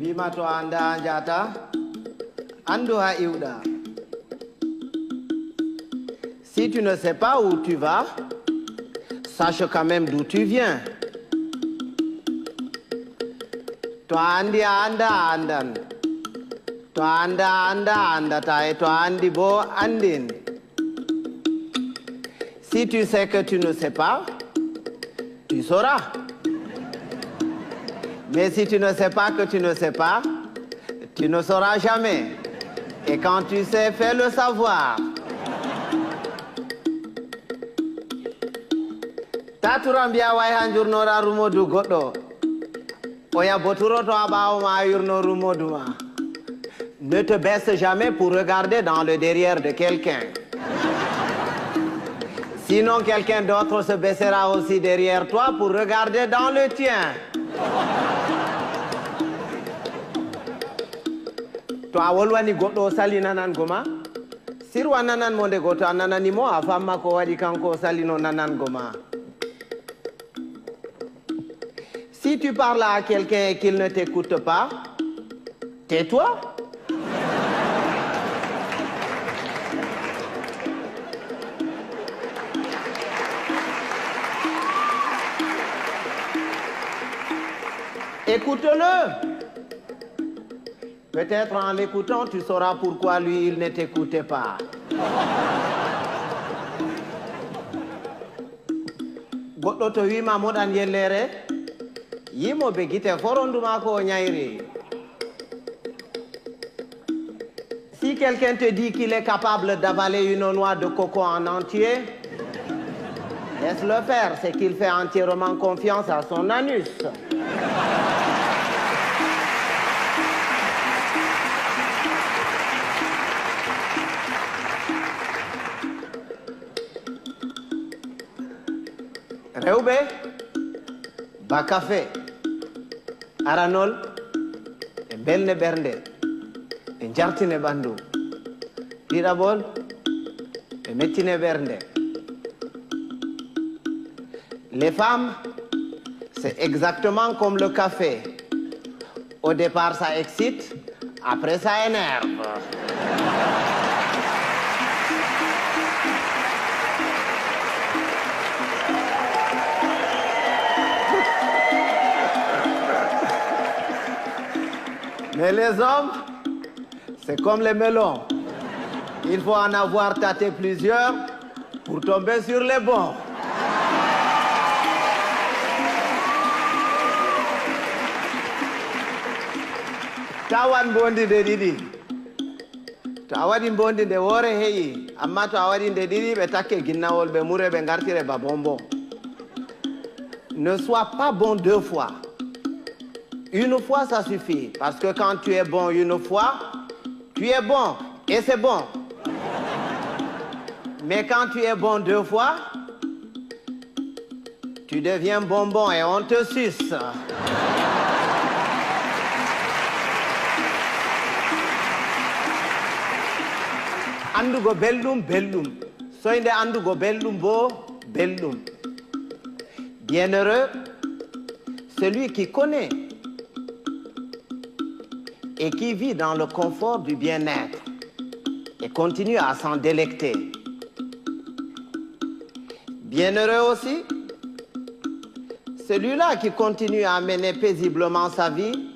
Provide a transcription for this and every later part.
Bimato anda anjata, andoha iuda. Si tu ne sais pas où tu vas, sache quand même d'où tu viens. To andi anda andan. To anda anda andata et to andi bo andin. Si tu sais que tu ne sais pas, tu sauras. Mais si tu ne sais pas que tu ne sais pas, tu ne sauras jamais. Et quand tu sais, fais le savoir. Taturambia way hanjurnora rumodu godo. Oya boturo to abawo ma yurno rumodu ma. Ne te baisse jamais pour regarder dans le derrière de quelqu'un. Sinon quelqu'un d'autre se baissera aussi derrière toi pour regarder dans le tien. To a wolwani goɗɗo o sali nanan goma sirwa nanan mo nde goto a nananimo a famma ko waɗi kanko o salino nanan goma. Si tu parles à quelqu'un et qu'il ne t'écoute pas, tais-toi. Écoute-le. Peut-être en l'écoutant, tu sauras pourquoi lui, il ne t'écoutait pas. Goɗɗo to wima moɗan yellere, yimoɓe guite foronduma ko o ñayri. Si quelqu'un te dit qu'il est capable d'avaler une noix de coco en entier, laisse-le faire, c'est qu'il fait entièrement confiance à son anus. Rewɓe ba café aranol e belne ɓernde e jartine ɓandu ɗiɗaɓol e mettine ɓernde. Les femmes, c'est exactement comme le café. Au départ ça excite, après ça énerve. Mais les hommes, c'est comme les melons. Il faut en avoir tâté plusieurs pour tomber sur les bons. Tawan bondi de didi. To a waɗi bondi nde woore heƴi, amma to a waɗi nde ɗiɗi ɓe takke ginnawol ɓe mure ɓe gartire ba bonbon. Ne sois pas bon deux fois. Une fois, ça suffit. Parce que quand tu es bon une fois, tu es bon. Et c'est bon. Mais quand tu es bon deux fois, tu deviens bonbon et on te suce. Andugo belɗum, belɗum. Soyde andugo belɗum bo, belɗum. Bienheureux, celui qui connaît et qui vit dans le confort du bien-être et continue à s'en délecter. Bienheureux aussi, celui-là qui continue à mener paisiblement sa vie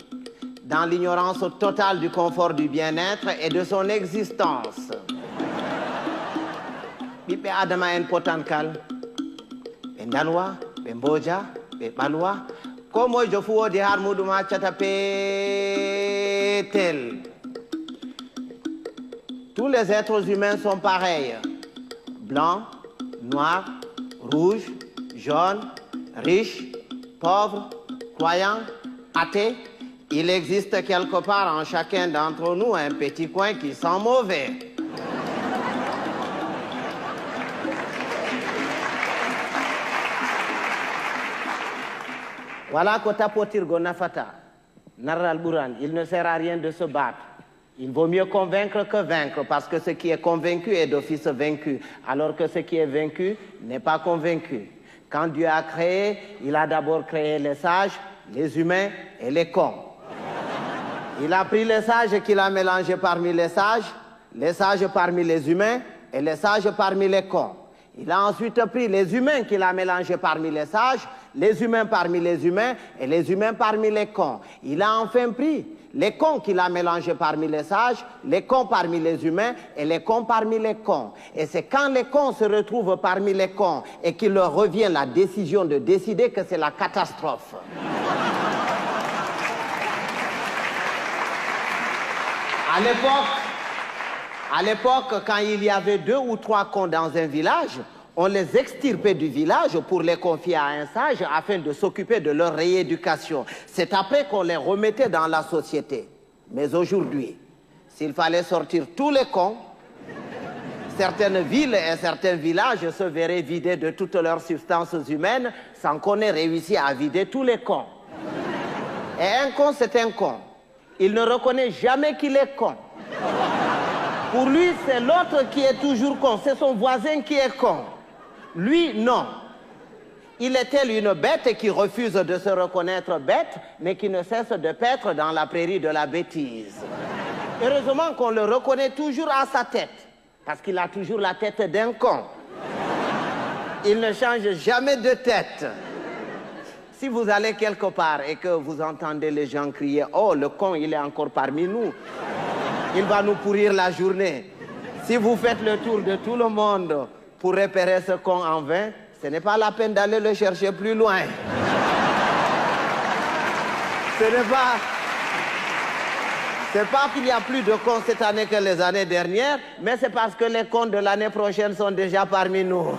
dans l'ignorance totale du confort du bien-être et de son existence. Ɓiɓɓe adama en potankal, ɓe dalwa, ɓe mboja, ɓe ɓalwa, ko moyjo fu wodi har muɗum accata peetel. Tous les êtres humains sont pareils. Blancs, noirs, rouges, jaunes, riches, pauvres, croyants, athées. Il existe quelque part en chacun d'entre nous un petit coin qui sent mauvais. Voilà que tapotirgo nafata, narral buran, il ne sert à rien de se battre. Il vaut mieux convaincre que vaincre, parce que ce qui est convaincu est d'office vaincu, alors que ce qui est vaincu n'est pas convaincu. Quand Dieu a créé, il a d'abord créé les sages, les humains et les cons. Il a pris les sages qu'il a mélangés parmi les sages parmi les humains et les sages parmi les cons. Il a ensuite pris les humains qu'il a mélangés parmi les humains parmi les humains et les humains parmi les cons. Il a enfin pris les cons qu'il a mélangés parmi les cons parmi les humains et les cons parmi les cons. Et c'est quand les cons se retrouvent parmi les cons et qu'il leur revient la décision de décider que c'est la catastrophe. À l'époque, quand il y avait 2 ou 3 cons dans un village, on les extirpait du village pour les confier à un sage afin de s'occuper de leur rééducation. C'est après qu'on les remettait dans la société. Mais aujourd'hui, s'il fallait sortir tous les cons, certaines villes et certains villages se verraient vidés de toutes leurs substances humaines sans qu'on ait réussi à vider tous les cons. Et un con, c'est un con. Il ne reconnaît jamais qu'il est con. Pour lui, c'est l'autre qui est toujours con. C'est son voisin qui est con. Lui, non. Il est tel une bête qui refuse de se reconnaître bête, mais qui ne cesse de paître dans la prairie de la bêtise. Heureusement qu'on le reconnaît toujours à sa tête, parce qu'il a toujours la tête d'un con. Il ne change jamais de tête. Si vous allez quelque part et que vous entendez les gens crier « Oh, le con, il est encore parmi nous », il va nous pourrir la journée. Si vous faites le tour de tout le monde pour repérer ce con en vain, ce n'est pas la peine d'aller le chercher plus loin. C'est pas qu'il y a plus de cons cette année que les années dernières, mais c'est parce que les cons de l'année prochaine sont déjà parmi nous.